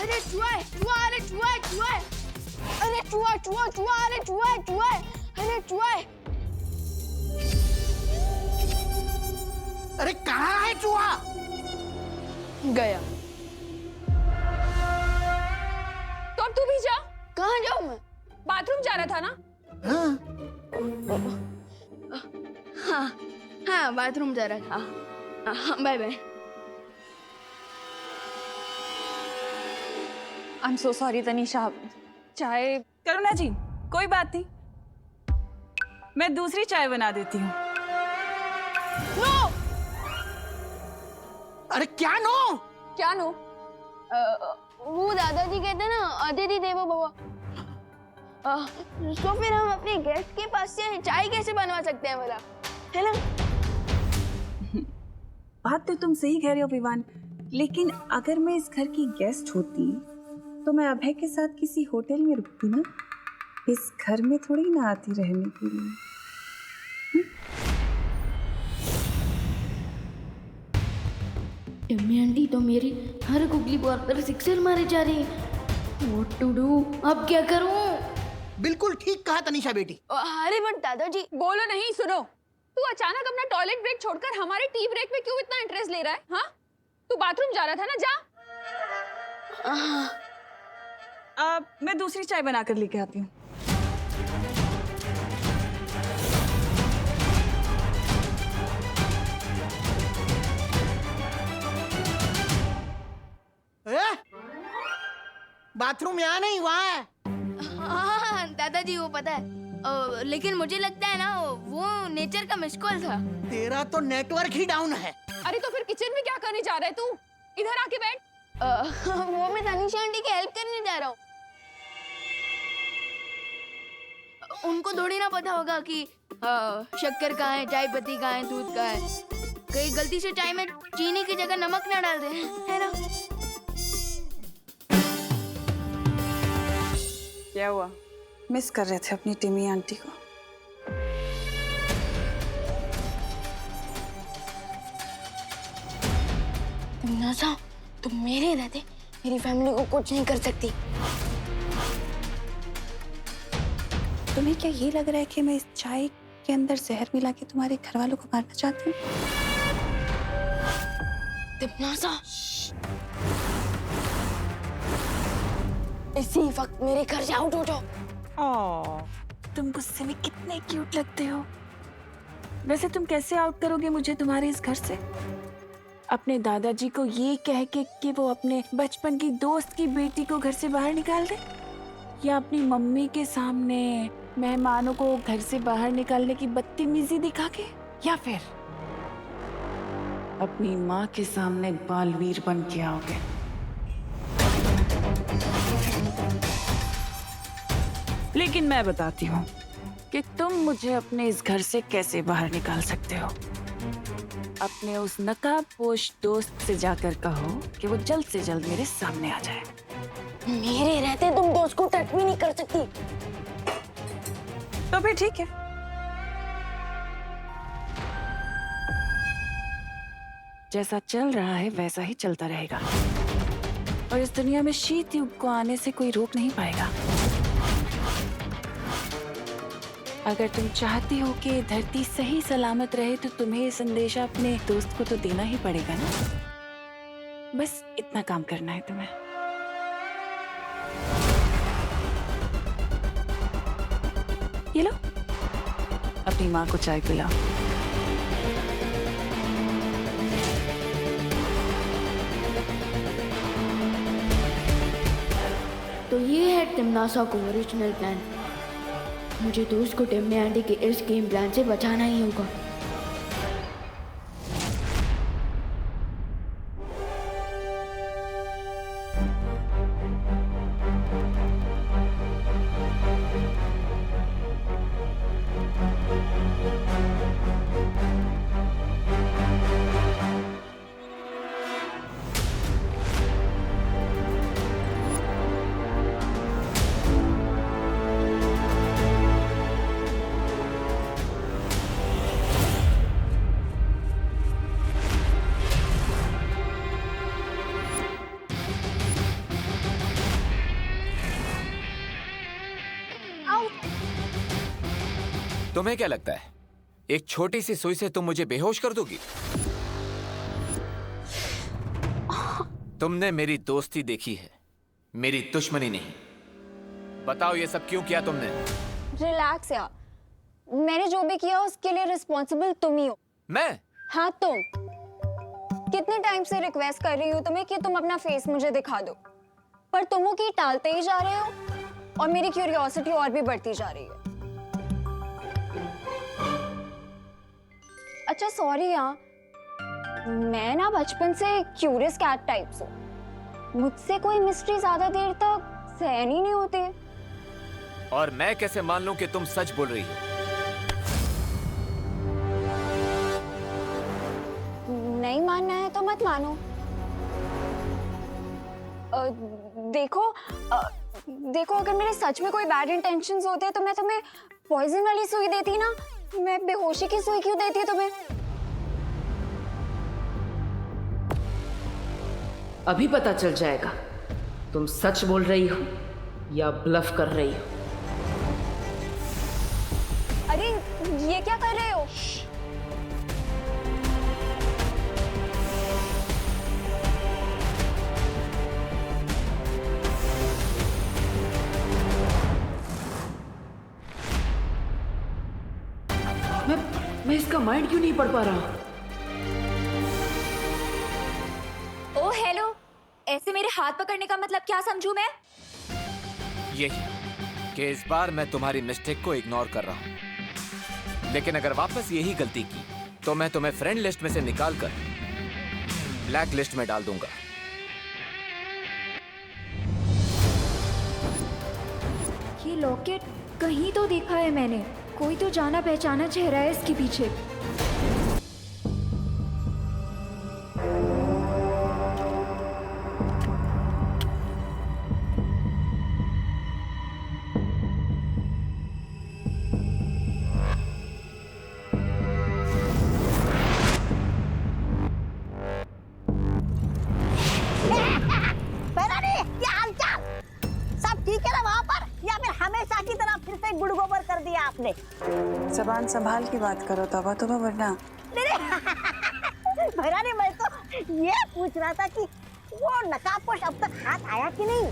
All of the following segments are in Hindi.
अरे चूहा है, चूहा, अरे चूहा है, चूहा है। अरे चूहा, चूहा, चूहा, अरे चूहा है, चूहा है। अरे चूहा है। अरे कहाँ है चूहा? गया। तो अब तू भी जा। कहाँ जाऊँ मैं? बाथरूम जा रहा था ना? हाँ हाँ, बाथरूम जा रहा था। हाँ, bye bye. I am so sorry Tanisha. चाय करुणा जी, कोई बात नहीं, मैं दूसरी चाय बना देती हूँ। नो। अरे क्या नो? क्या नो? वो दादाजी कहते हैं ना, अतिथि देवो भव। तो फिर हम अपने गेस्ट के पास से चाय कैसे बनवा सकते हैं भला, है ना? बात तो तुम सही कह रहे हो विवान, लेकिन अगर मैं इस घर की गेस्ट होती तो मैं अभय के साथ किसी होटल में रुकती ना, इस घर में थोड़ी ना आती रहने के लिए। टिम्मी आंटी तो मेरी हर गुगली बॉल पर सिक्सर मारे जा रही है। What to do? अब क्या करूं? बिल्कुल ठीक कहा तनीषा बेटी। अरे बट दादाजी। बोलो नहीं, सुनो। तू अचानक अपना टॉयलेट ब्रेक छोड़कर हमारे टी ब्रेक में क्यों इतना इंटरेस्ट ले रहा है? हाँ, तू बाथरूम जा रहा था ना, जा। मैं दूसरी चाय बनाकर लेके आती हूँ। बाथरूम यहाँ नहीं, वहाँ है। हाँ दादाजी, वो पता है। लेकिन मुझे लगता है ना, वो नेचर का मिस कॉल था। तेरा तो नेटवर्क ही डाउन है। अरे तो फिर किचन में क्या करने जा रहा है तू? इधर आके बैठ। वो मैं तनीषा आंटी की हेल्प करने जा रहा हूँ। उनको थोड़ी ना पता होगा कि शक्कर कहाँ है, चाय पत्ती कहाँ है, दूध कहाँ है। कहीं गलती से चाय में चीनी की जगह नमक ना डाल दे, है ना? क्या हुआ? मिस कर रहे थे अपनी टिमी आंटी को? नाज़ा, तुम मेरे रहते मेरी फैमिली को कुछ नहीं कर सकती। तुम्हें क्या ये लग रहा है कि मैं इस चाय के अंदर जहर मिला के तुम्हारे घर वालों को मारना चाहती हूँ? नाज़ा, इसी वक्त मेरे घर से आउट हो जाओ। तुम गुस्से में कितने क्यूट लगते हो। वैसे तुम कैसे आउट करोगे मुझे तुम्हारे इस घर से? अपने दादाजी को ये कह के कि वो अपने बचपन की दोस्त की बेटी को घर से बाहर निकाल दे, या अपनी मम्मी के सामने मेहमानों को घर से बाहर निकालने की बदतमीजी दिखा के, या फिर अपनी माँ के सामने बालवीर बन के आओगे? लेकिन मैं बताती हूँ कि तुम मुझे अपने इस घर से कैसे बाहर निकाल सकते हो। अपने उस नकाबपोश दोस्त से जाकर कहो कि वो जल्द से जल्द मेरे सामने आ जाए। मेरे रहते तुम दोस्त को टच भी नहीं कर सकती। तो फिर ठीक है, जैसा चल रहा है वैसा ही चलता रहेगा, और इस दुनिया में शीत युग को आने से कोई रोक नहीं पाएगा। अगर तुम चाहती हो कि धरती सही सलामत रहे तो तुम्हें ये संदेशा अपने दोस्त को तो देना ही पड़ेगा ना। बस इतना काम करना है तुम्हें। ये लो, अपनी माँ को चाय पिलाओ। तो ये है टिमनासा का ओरिजिनल प्लान। मुझे दोस्त को टिम्मी आंटी के इस गेम प्लान से बचाना ही होगा। तुम्हें क्या लगता है एक छोटी सी सुई से तुम मुझे बेहोश कर दोगी? तुमने मेरी दोस्ती देखी है, मेरी दुश्मनी नहीं। बताओ ये सब क्यों किया तुमने? रिलैक्स यार, मैंने जो भी किया उसके लिए रिस्पॉन्सिबल तुम ही हो। मैं? हाँ तुम। कितने टाइम से रिक्वेस्ट कर रही हूँ तुम्हें कि तुम अपना फेस मुझे दिखा दो, पर तुम वो की टालते ही जा रहे हो और मेरी क्यूरियोसिटी और भी बढ़ती जा रही है। अच्छा सॉरी यार, मैं ना बचपन से क्यूरियस कैट टाइप से, मुझसे कोई मिस्ट्री ज्यादा देर तक सहन ही नहीं होती। और मैं कैसे मान लूं कि तुम सच बोल रही हो? नहीं मानना है तो मत मानो। देखो देखो, अगर मेरे सच में कोई बैड इंटेंशंस होते तो मैं तुम्हें पॉइजन वाली सुई देती ना, मैं बेहोशी की सुई क्यों देती तुम्हें? अभी पता चल जाएगा तुम सच बोल रही हो या ब्लफ कर रही हो। अरे ये क्या कर रहे हो? मैं इसका माइंड क्यों नहीं पढ़ पा रहा? ओ हेलो, ऐसे मेरे हाथ पकड़ने का मतलब क्या समझूं मैं? यही कि इस बार मैं तुम्हारी मिस्टेक को इग्नोर कर रहा हूं, लेकिन अगर वापस यही गलती की तो मैं तुम्हें फ्रेंड लिस्ट में से निकाल कर ब्लैक लिस्ट में डाल दूंगा। ये लॉकेट कहीं तो देखा है मैंने, कोई तो जाना पहचाना चेहरा है इसके पीछे। सब ठीक है ना वहाँ पर, या फिर हमेशा की तरह फिर से गुड़गोबर कर दिया आपने? जबान संभाल की बात करो तौबा तौबा, वरना भैरानी, मैं तो ये पूछ रहा था कि वो नकाबपोश अब तक हाथ आया कि नहीं?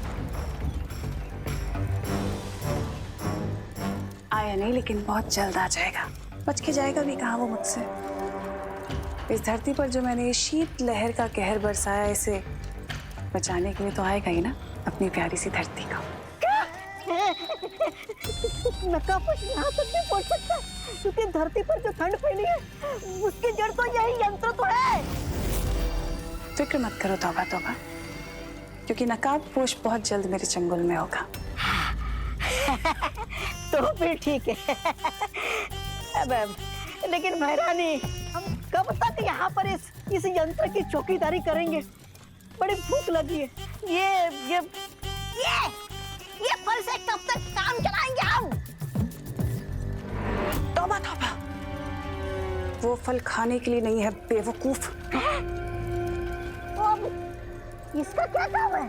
आया नहीं, लेकिन बहुत जल्द आ जाएगा। बच के जाएगा भी कहाँ वो मुझसे। इस धरती पर जो मैंने ये शीत लहर का कहर बरसाया, इसे बचाने के लिए तो आएगा ही ना, अपनी प्यारी सी धरती का। नकाबपोश यहाँ तक नहीं पहुँच सकता, क्योंकि धरती पर जो ठंड फैली है उसकी जड़ तो यही यंत्र तो है। फिक्र मत करो तौबा तौबा, क्योंकि नकाबपोश बहुत जल्द मेरे चंगुल में होगा। तो फिर ठीक है। अब लेकिन भैरानी, हम कब तक यहाँ पर इस यंत्र की चौकीदारी करेंगे? बड़ी भूख लगी है। ये फल से कब तक काम चलाएंगे हम? तौबा तौबा, वो फल खाने के लिए नहीं है बेवकूफ। तो अब इसका क्या काम है?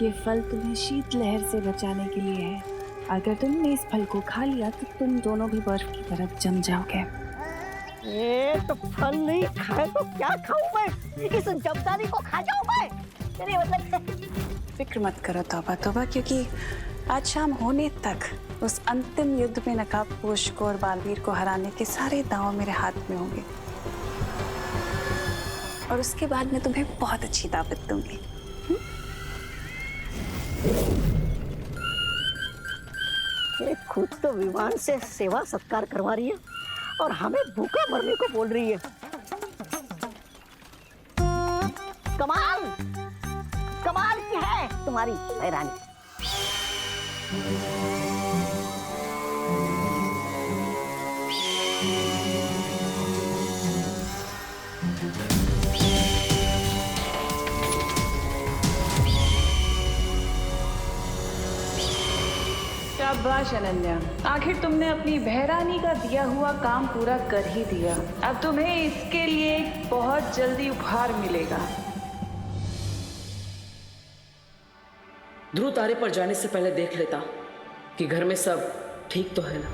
ये फल तुम्हें शीत लहर से बचाने के लिए है। अगर तुमने इस फल को खा लिया तो तुम दोनों भी बर्फ की तरफ जम जाओगे। ये तो फल नहीं खाए तो क्या खाऊं मैं? इस जमदारी को खा जाऊं मैं? तेरी मतलब। फिक्र मत करो तौबा तौबा, क्योंकि आज शाम होने तक उस अंतिम युद्ध में नकाबपोश को और बालवीर को हराने के सारे दांव मेरे हाथ में होंगे, और उसके बाद मैं तुम्हें बहुत अच्छी दावत दूंगी। ये खुद तो विमान से सेवा सत्कार करवा रही है और हमें भूखा मरने को बोल रही है। कमाल कमाल की है तुम्हारी भैरानी। शाबाश अनन्या, आखिर तुमने अपनी भैरानी का दिया हुआ काम पूरा कर ही दिया। अब तुम्हें इसके लिए बहुत जल्दी उपहार मिलेगा। ध्रुव तारे पर जाने से पहले देख लेता कि घर में सब ठीक तो है ना।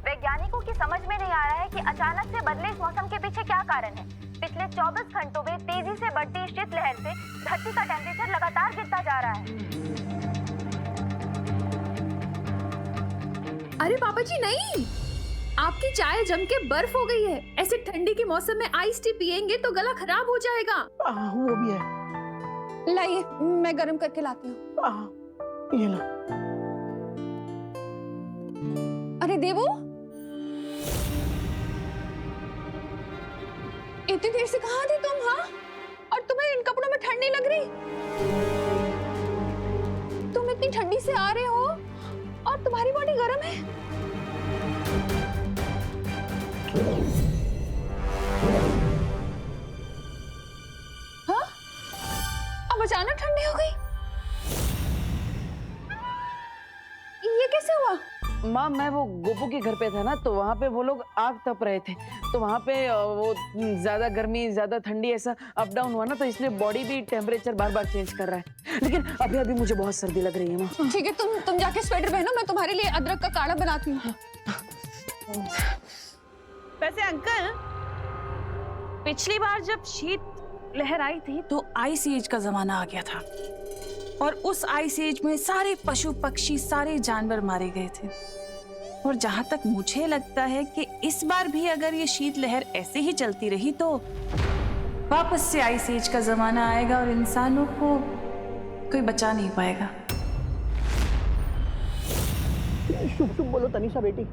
वैज्ञानिकों कि समझ में नहीं आ रहा है कि अचानक से बदले इस मौसम के पीछे क्या कारण है। पिछले 24 घंटों में तेजी से बढ़ती शीतलहर से धरती का टेम्परेचर लगातार गिरता जा रहा है। अरे पापा जी नहीं, आपकी चाय जम के बर्फ हो गई है। ऐसे ठंडी के मौसम में आइस टी पिएंगे तो गला खराब हो जाएगा। वो भी है। लाइए, मैं गर्म करके लाती हूँ। ये लो। अरे देवो, इतनी देर से कहाँ थी तुम? हाँ, और तुम्हें इन कपड़ों में ठंड नहीं लग रही? तुम इतनी ठंडी से आ रहे हो और तुम्हारी बॉडी गर्म है। हाँ, अब अचानक ठंडी हो गई, ये कैसे हुआ? माँ, मैं वो गोपू के घर पे था ना, तो वहाँ पे वो लोग आग तप रहे थे, तो वहाँ पे वो ज्यादा गर्मी ज्यादा ठंडी ऐसा अप डाउन हुआ ना, तो इसलिए बॉडी भी टेम्परेचर बार बार चेंज कर रहा है। लेकिन अभी अभी मुझे बहुत सर्दी लग रही है माँ। ठीक है, तुम जाके स्वेटर पहनो, मैं तुम्हारे लिए अदरक का काढ़ा बनाती हूँ। वैसे अंकल, पिछली बार जब शीत लहर आई थी तो आइस एज का जमाना आ गया था, और उस आइस एज में सारे पशु पक्षी सारे जानवर मारे गए थे। और जहां तक मुझे लगता है कि इस बार भी अगर ये शीत लहर ऐसे ही चलती रही तो वापस से आइस एज का जमाना आएगा और इंसानों को कोई बचा नहीं पाएगा। शुभ शुभ बोलो तनिषा बेटी।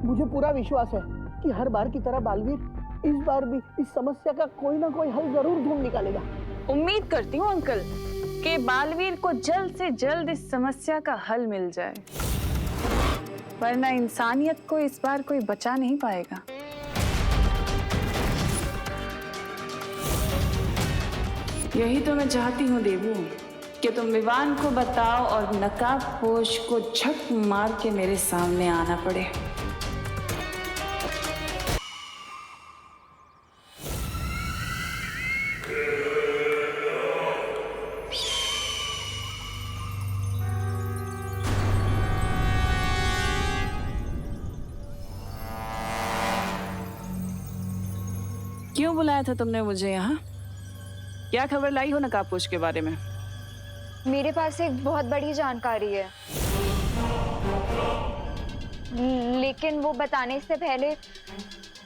मुझे पूरा विश्वास है कि हर बार की तरह बालवीर इस बार भी इस समस्या का कोई ना कोई हल जरूर ढूंढ निकालेगा। उम्मीद करती हूँ अंकल कि बालवीर को जल्द से जल्द इस समस्या का हल मिल जाए, वरना इंसानियत को इस बार कोई बचा नहीं पाएगा। यही तो मैं चाहती हूँ देवू, कि तुम विवान को बताओ और नकाबपोश को झक मार के मेरे सामने आना पड़े। क्यों बुलाया था तुमने मुझे यहाँ? क्या खबर लाई हो नकाबपोश के बारे में? मेरे पास एक बहुत बड़ी जानकारी है, लेकिन वो बताने से पहले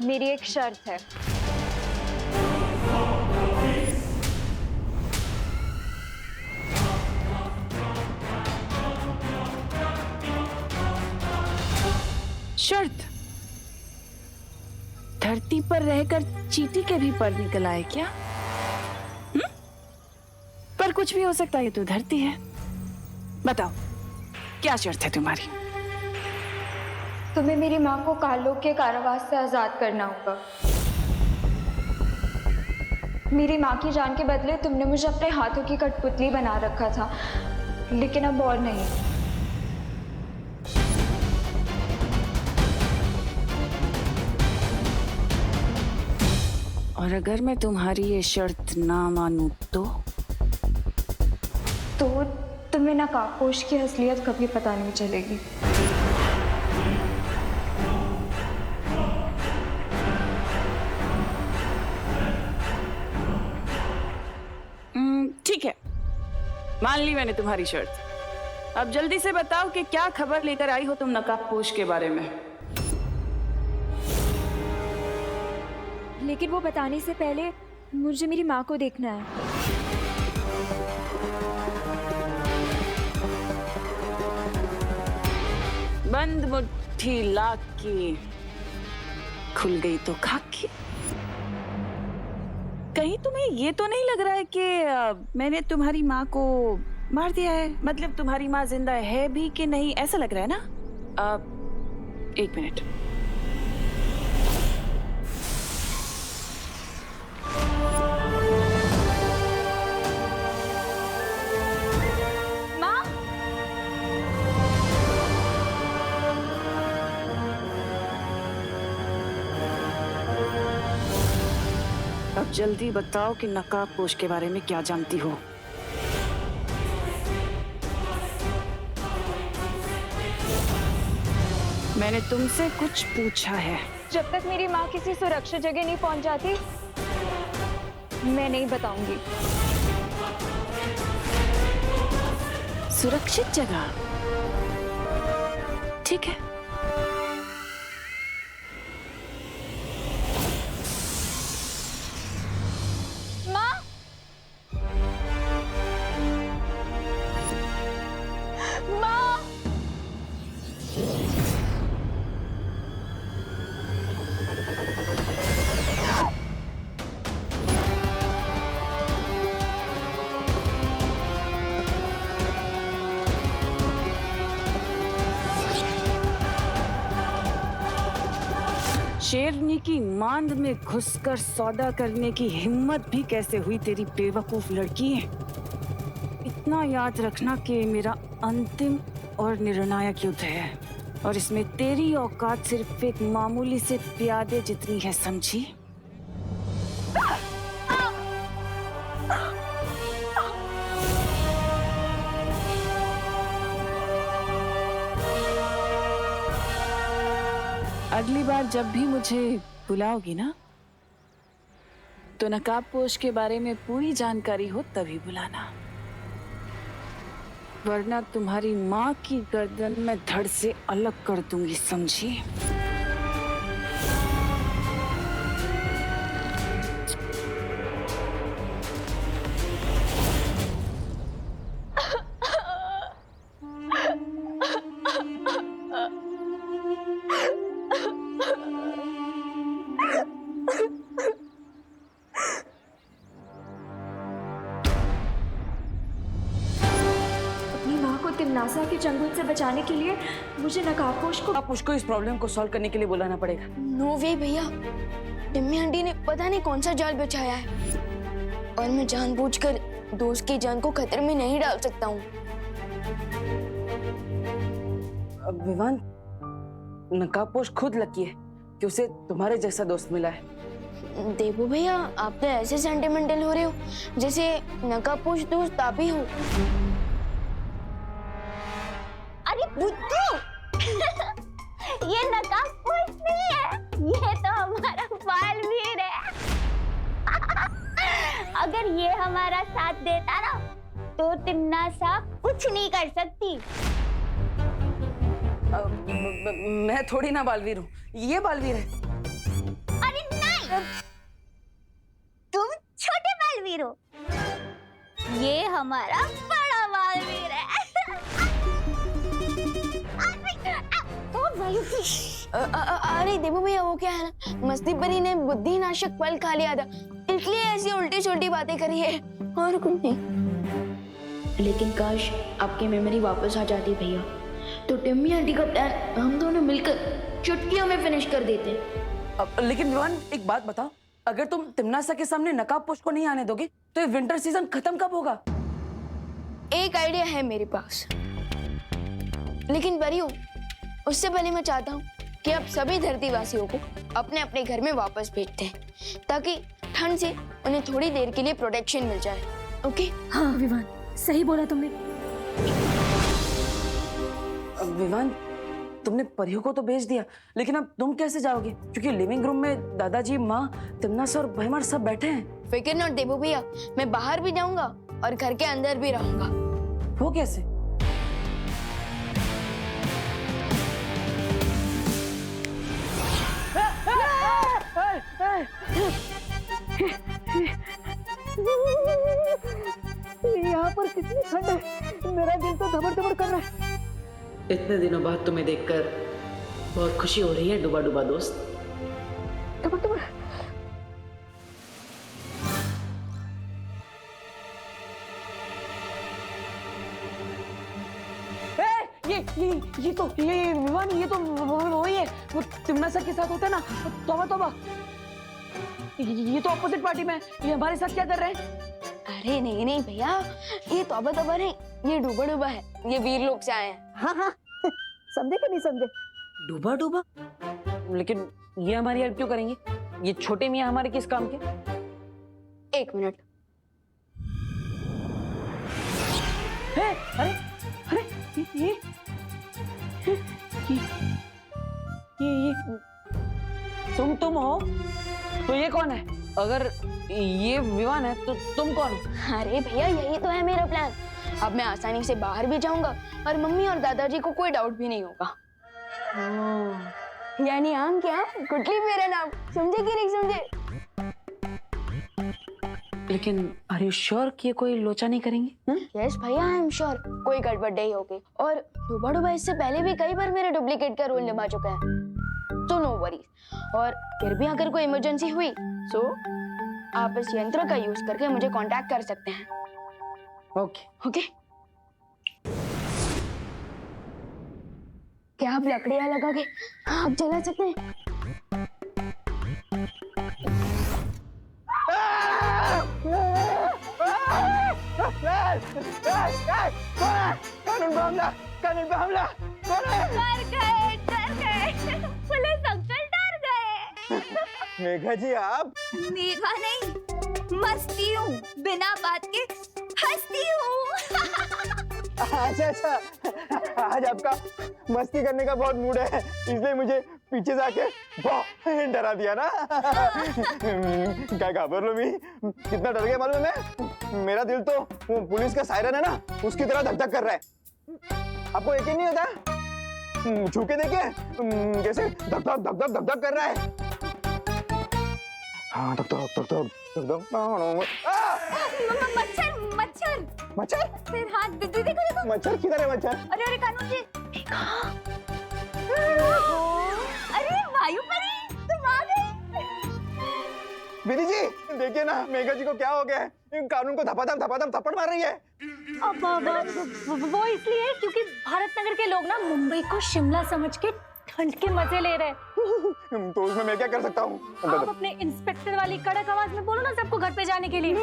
मेरी एक शर्त है। शर्त? धरती पर रहकर चींटी के भी पर निकल आए क्या? पर कुछ भी हो सकता है, ये तो धरती है। बताओ, क्या शर्त है तुम्हारी? तुम्हें मेरी माँ को कालों के कारावास से आजाद करना होगा। मेरी माँ की जान के बदले तुमने मुझे अपने हाथों की कठपुतली बना रखा था, लेकिन अब और नहीं। और अगर मैं तुम्हारी ये शर्त ना मानूं तो तुम्हें नकाबपोश की असलियत कभी पता नहीं चलेगी। ठीक है, मान ली मैंने तुम्हारी शर्त। अब जल्दी से बताओ कि क्या खबर लेकर आई हो तुम नकाबपोश के बारे में? लेकिन वो बताने से पहले मुझे मेरी माँ को देखना है। बंद मुट्ठी लाख की, खुल गई तो खाकी। कहीं तुम्हें ये तो नहीं लग रहा है कि मैंने तुम्हारी माँ को मार दिया है? मतलब तुम्हारी माँ जिंदा है भी कि नहीं, ऐसा लग रहा है ना? एक मिनट। अब जल्दी बताओ कि नकाबपोश के बारे में क्या जानती हो। मैंने तुमसे कुछ पूछा है। जब तक मेरी माँ किसी सुरक्षित जगह नहीं पहुंच जाती, मैं नहीं बताऊंगी। सुरक्षित जगह? ठीक है। माँ, माँ, शेरनी की मांद में घुसकर सौदा करने की हिम्मत भी कैसे हुई तेरी बेवकूफ लड़की। इतना याद रखना कि मेरा अंतिम और निर्णायक युद्ध है, और इसमें तेरी औकात सिर्फ एक मामूली से प्यादे जितनी है, समझी? अगली बार जब भी मुझे बुलाओगी ना, तो नकाबपोश के बारे में पूरी जानकारी हो तभी बुलाना, वरना तुम्हारी माँ की गर्दन मैं धड़ से अलग कर दूंगी, समझी? अपनी माँ को तिमनासा के चंगुल से बचाने के लिए मुझे नकाबपोश को आप उसको इस प्रॉब्लम को सॉल्व करने के लिए बुलाना पड़ेगा। नो वे भैया, टिम्मी आंटी ने पता नहीं कौन सा जाल बिछाया है, और मैं जानबूझकर दोस्त की जान को खतरे में नहीं डाल सकता हूँ। विवान, नकाबपोश खुद लकी है कि उसे तुम्हारे जैसा दोस्त मिला है। देबू भैया, आप तो ऐसे सेंटिमेंटल हो रहे हो जैसे नकाबपोश दोस्त आप ही हो। अरे बुद्धू, ये नकाबपोश नहीं है, ये तो हमारा बालवीर है। अगर ये हमारा साथ देता ना, तो तिमनासा कुछ नहीं कर सकती। मैं थोड़ी ना बालवीर हूँ, ये बालवीर है। अरे नहीं, तुम छोटे बालवीर हो, ये हमारा बड़ा बालवीर है। अरे देबू भैया, वो क्या है ना, मस्ती परी ने बुद्धि नाशक फल खा लिया था, इसलिए ऐसी उल्टी छोटी बातें करी है, और कुछ नहीं। लेकिन काश आपकी मेमोरी वापस आ जाती भैया, तो टिम्मी आंटी का प्लान हम दोनों मिलकर चुटकियों में फिनिश कर देते। लेकिन विवान, एक बात बताओ, अगर तुम तिमनासा के सामने नकाबपोश को नहीं आने दोगे, तो ये विंटर सीजन खत्म कब होगा? एक आइडिया है मेरे पास, लेकिन परियों, उससे पहले मैं चाहता हूँ कि आप सभी धरतीवासियों को अपने अपने घर में वापस भेजते हैं, ताकि ठंड से उन्हें थोड़ी देर के लिए प्रोटेक्शन मिल जाए। ओके? हाँ विवान, सही बोला तुमने। विवान, तुमने परियों को तो भेज दिया, लेकिन अब तुम कैसे जाओगे? क्योंकि लिविंग रूम में दादाजी, माँ, तिमनासा और भैमार सब बैठे हैं। फिक्र नॉट देबू भैया, मैं बाहर भी जाऊंगा और घर के अंदर भी रहूंगा। वो कैसे? यहाँ पर कितनी ठंड है, मेरा दिल तो धबड़ धबड़ कर रहा है। इतने दिनों बाद तुम्हें देखकर बहुत खुशी हो रही है डूबा डूबा दोस्त। धबड़ धबड़। ये विवान, ये तो वही है, वो तिमनासा के साथ होता है ना। तौबा तौबा, ये तो अपोजिट पार्टी में है, ये हमारे साथ क्या कर रहे हैं? अरे नहीं नहीं भैया, ये तौबा तौबा नहीं, ये डूबा डूबा है, ये वीर लोग से आए हैं। हाँ हाँ, समझे कि नहीं समझे? डूबा डूबा? लेकिन ये हमारी हेल्प क्यों करेंगे? ये छोटे मियाँ हमारे किस काम के? एक मिनट। अरे अरे, ये ये तुम हो तो ये कौन है? अगर ये विवान है तो तुम कौन हो? अरे भैया यही तो है मेरा प्लान। अब मैं आसानी से बाहर भी जाऊंगा और मम्मी और दादाजी को कोई डाउट भी नहीं होगा। यानी आम क्या गुटली मेरा नाम, समझे कि नहीं समझे? लेकिन आर यू श्योर कि ये कोई लोचा नहीं करेंगे? यस भैया आई एम श्योर कोई गड़बड़ नहीं होगी। और डूबा इससे पहले भी कई बार मेरे डुप्लीकेट का रोल निभा चुका है, तो नो वरीज। और फिर भी अगर कोई इमरजेंसी हुई तो आप इस यंत्र का यूज करके मुझे कांटेक्ट कर सकते हैं। ओके ओके क्या आप लकड़ियां लगा के आप जला सकते हैं? कानून पे हमला कौन है? डर गए पुलिस अंकल डर गए। मेघा जी आप? मेघा नहीं मस्ती हूँ, बिना बात के हंसती हूँ। अच्छा आज आपका मस्ती करने का बहुत मूड है, इसलिए मुझे पीछे से आके बहुत डरा दिया ना। क्या घाबर लो मी, कितना डर गया मालूम है? मेरा दिल तो वो पुलिस का सायरन है ना उसकी तरह धक धक कर रहा है। आपको यकीन नहीं होता? छू के देखिए कैसे धक धक धक धक धक धक कर रहा है। हाँ धक धक धक धक धक धक। मच्छर मच्छर मच्छर? फिर हाथ देखो मच्छर किधर है मच्छर? अरे कानून जी अरे वायु परी तुम आ गए। विधि जी देखिए ना मेघा जी को क्या हो गया है, कानून को धपाधम थप्पड़ मार रही है। अब वो इसलिए क्योंकि भारत नगर के लोग ना मुंबई को शिमला समझ के ठंड के मजे ले रहे हैं। तो उसमें मैं क्या कर सकता हूँ? आप अपने इंस्पेक्टर वाली कड़क आवाज में बोलो ना सबको घर पे जाने के लिए।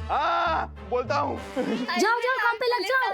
हाँ बोलता हूँ। जाओ जाओ काम पे लग जाओ।